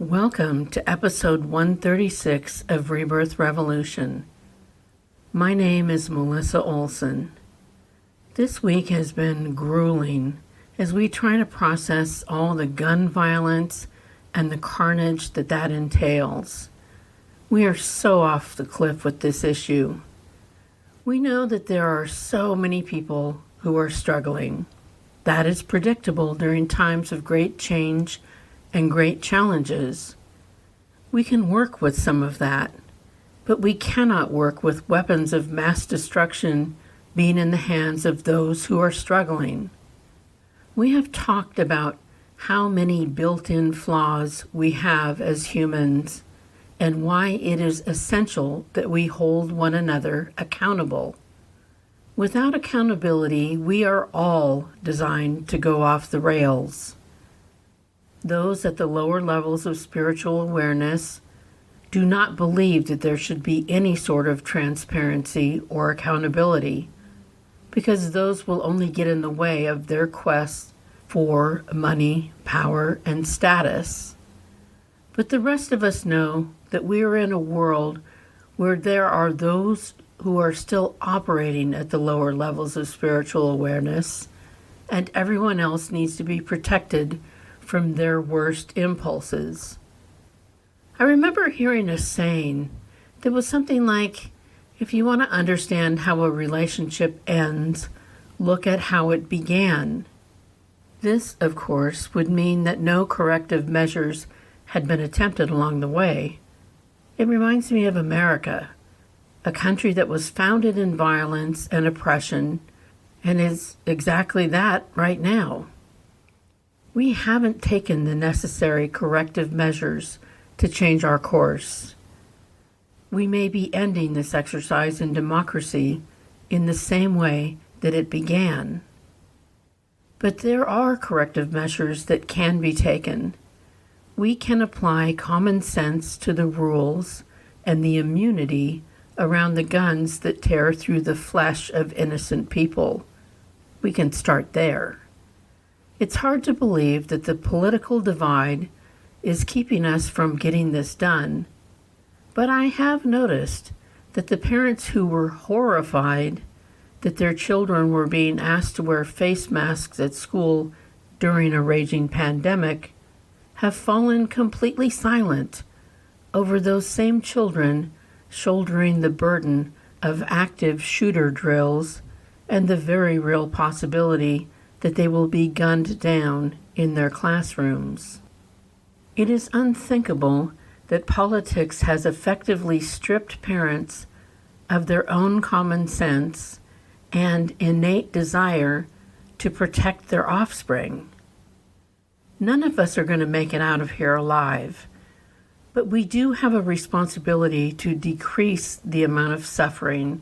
Welcome to episode 136 of Rebirth Revolution. My name is Melissa Olson. This week has been grueling as we try to process all the gun violence and the carnage that entails. We are so off the cliff with this issue. We know that there are so many people who are struggling. That is predictable during times of great change and great challenges. We can work with some of that, but we cannot work with weapons of mass destruction being in the hands of those who are struggling. We have talked about how many built-in flaws we have as humans and why it is essential that we hold one another accountable. Without accountability, we are all designed to go off the rails. Those at the lower levels of spiritual awareness do not believe that there should be any sort of transparency or accountability, because those will only get in the way of their quest for money, power, and status. But the rest of us know that we are in a world where there are those who are still operating at the lower levels of spiritual awareness, and everyone else needs to be protected from their worst impulses. I remember hearing a saying that was something like, if you want to understand how a relationship ends, look at how it began. This, of course, would mean that no corrective measures had been attempted along the way. It reminds me of America, a country that was founded in violence and oppression, and is exactly that right now. We haven't taken the necessary corrective measures to change our course. We may be ending this exercise in democracy in the same way that it began. But there are corrective measures that can be taken. We can apply common sense to the rules and the immunity around the guns that tear through the flesh of innocent people. We can start there. It's hard to believe that the political divide is keeping us from getting this done, but I have noticed that the parents who were horrified that their children were being asked to wear face masks at school during a raging pandemic have fallen completely silent over those same children shouldering the burden of active shooter drills and the very real possibility that they will be gunned down in their classrooms. It is unthinkable that politics has effectively stripped parents of their own common sense and innate desire to protect their offspring. None of us are going to make it out of here alive, but we do have a responsibility to decrease the amount of suffering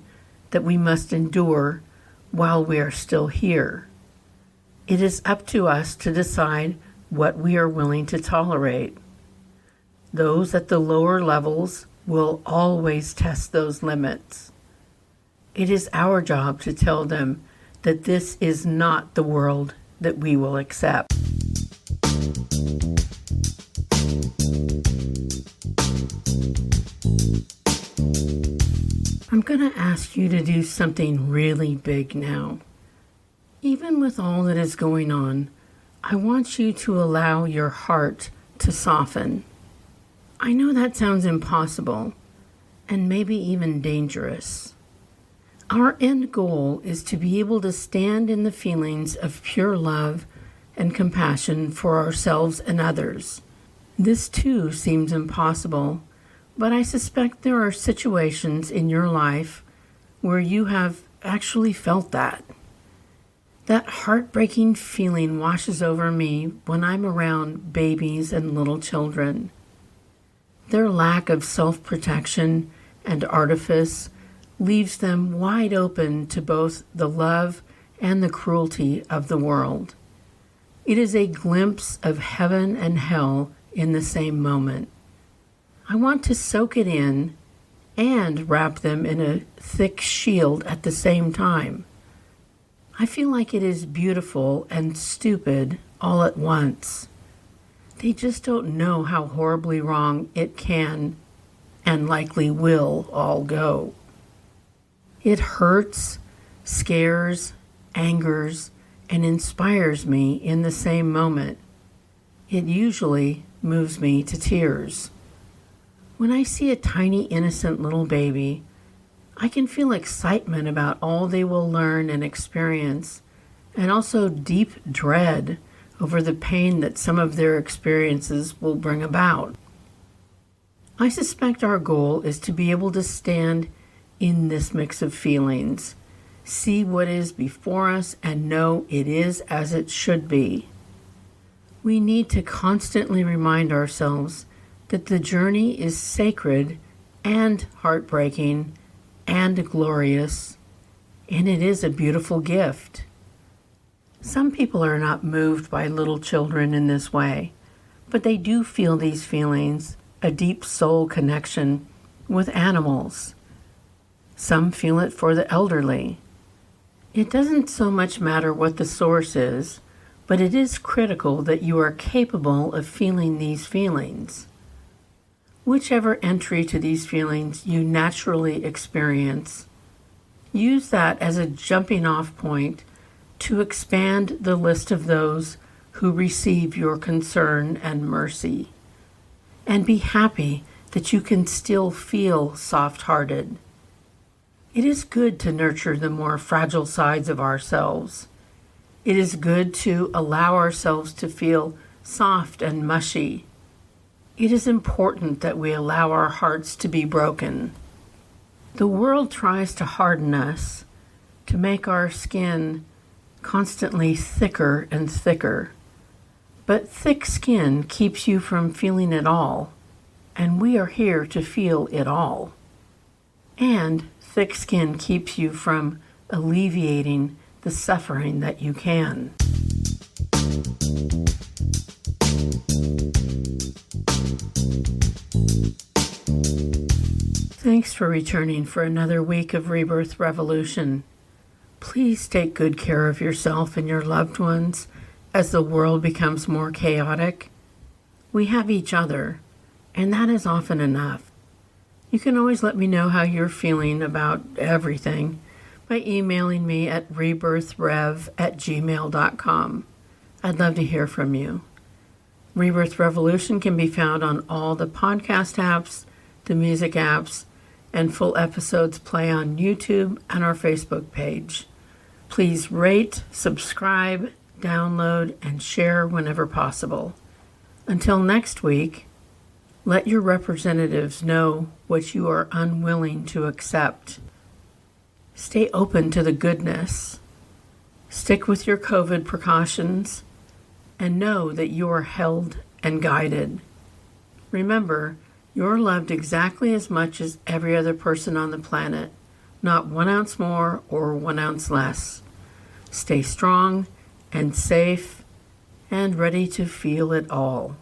that we must endure while we are still here. It is up to us to decide what we are willing to tolerate. Those at the lower levels will always test those limits. It is our job to tell them that this is not the world that we will accept. I'm going to ask you to do something really big now. Even with all that is going on, I want you to allow your heart to soften. I know that sounds impossible, and maybe even dangerous. Our end goal is to be able to stand in the feelings of pure love and compassion for ourselves and others. This too seems impossible, but I suspect there are situations in your life where you have actually felt that. That heartbreaking feeling washes over me when I'm around babies and little children. Their lack of self-protection and artifice leaves them wide open to both the love and the cruelty of the world. It is a glimpse of heaven and hell in the same moment. I want to soak it in and wrap them in a thick shield at the same time. I feel like it is beautiful and stupid all at once. They just don't know how horribly wrong it can and likely will all go. It hurts, scares, angers, and inspires me in the same moment. It usually moves me to tears. When I see a tiny, innocent little baby, I can feel excitement about all they will learn and experience, and also deep dread over the pain that some of their experiences will bring about. I suspect our goal is to be able to stand in this mix of feelings, see what is before us, and know it is as it should be. We need to constantly remind ourselves that the journey is sacred and heartbreaking and glorious, and it is a beautiful gift. Some people are not moved by little children in this way, but they do feel these feelings, a deep soul connection with animals. Some feel it for the elderly. It doesn't so much matter what the source is, but it is critical that you are capable of feeling these feelings. Whichever entry to these feelings you naturally experience, use that as a jumping off point to expand the list of those who receive your concern and mercy. And be happy that you can still feel soft-hearted. It is good to nurture the more fragile sides of ourselves. It is good to allow ourselves to feel soft and mushy. It is important that we allow our hearts to be broken. The world tries to harden us, to make our skin constantly thicker and thicker. But thick skin keeps you from feeling it all, and we are here to feel it all. And thick skin keeps you from alleviating the suffering that you can. Thanks for returning for another week of Rebirth Revolution. Please take good care of yourself and your loved ones as the world becomes more chaotic. We have each other, and that is often enough. You can always let me know how you're feeling about everything by emailing me at RebirthRev@gmail.com. I'd love to hear from you. Rebirth Revolution can be found on all the podcast apps, the music apps, and full episodes play on YouTube and our Facebook page. Please rate, subscribe, download, and share whenever possible. Until next week, let your representatives know what you are unwilling to accept. Stay open to the goodness. Stick with your COVID precautions, and know that you are held and guided. Remember, you're loved exactly as much as every other person on the planet, not 1 ounce more or 1 ounce less. Stay strong and safe and ready to feel it all.